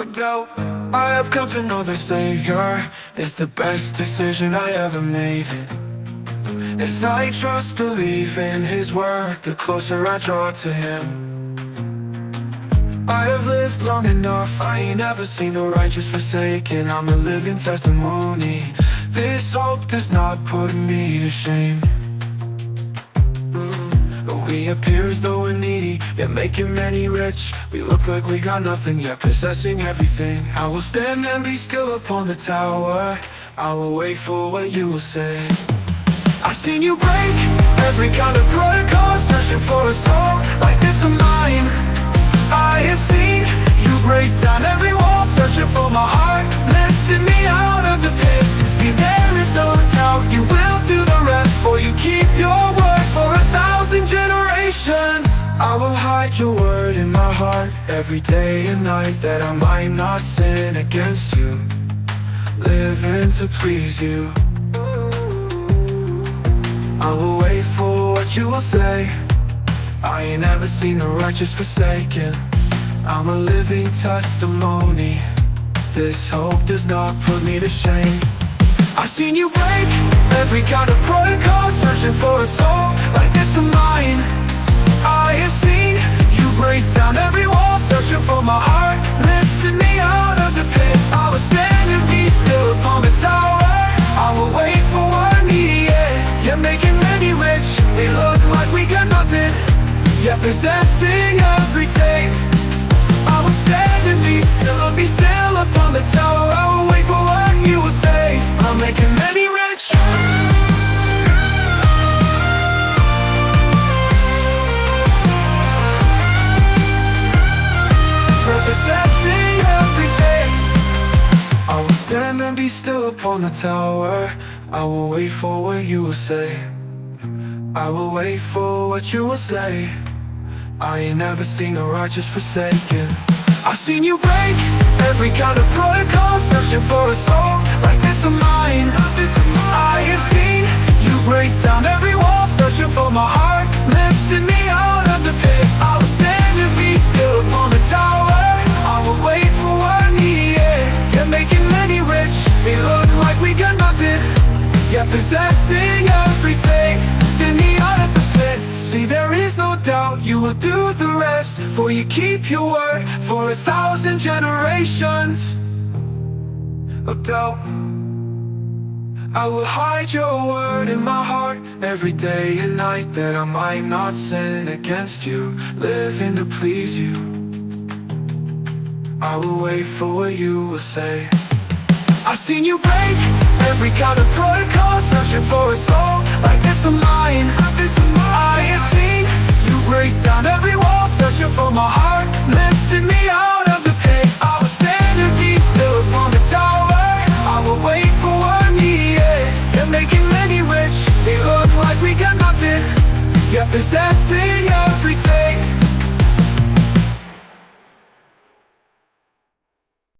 Doubt. I have come to know the Savior is the best decision I ever made. As I trust, believe in His word, the closer I draw to Him. I have lived long enough, I ain't never seen the righteous forsaken. I'm a living testimony. This hope does not put me to shame. We appear as though we're needy, yet making many rich. We look like we got nothing, yet possessing everything. I will stand and be still upon the tower. I will wait for what you will say. I've seen you break every kind of protocol, searching for a soul like this of mine. I have seen you break down every wall, searching for my heart, lifting me out of the pit. See, there is no doubt you will do the rest, for you keep your word for 1,000 generations. I will hide your word in my heart every day and night, that I might not sin against you, living to please you. I will wait for what you will say. I ain't never seen the righteous forsaken. I'm a living testimony. This hope does not put me to shame. I've seen you break every kind of protocol, searching for a soul like this of mine. I have seen you break down every wall, searching for my heart, lifting me out of the pit. I will stand and be still upon the tower. I will wait for what I need, yeah. You're making many rich, they look like we got nothing, yet possessing everything. I will stand and be still upon the tower. I will wait for what you will say. I'm making many rich. Possessing everything. I will stand and be still upon the tower. I will wait for what you will say. I will wait for what you will say. I ain't never seen the righteous forsaken. I've seen you break every kind of protocol, searching for a soul like this of mine. I have seen you break down every wall, searching for my heart, lifting me out of the pit. I will stand and be still upon the tower. I will wait for what I need, yeah. You're making many rich, we look like we got nothing, yet possessing everything. Lifting me out of the pit. See, there is no doubt you will do the rest, for you keep your word for 1,000 generations. No doubt. I will hide your word in my heart every day and night, that I might not sin against you, living to please you. I will wait for what you will say. I've seen you break every kind of protocol, searching for a soul like this of mine. I have seen you break down every wall, searching for my heart, lifting me out of the pit. I will stand and be still upon the tower. I will wait for what I need, yeah. You're making many rich, they look like we got nothing, yet possessing everything.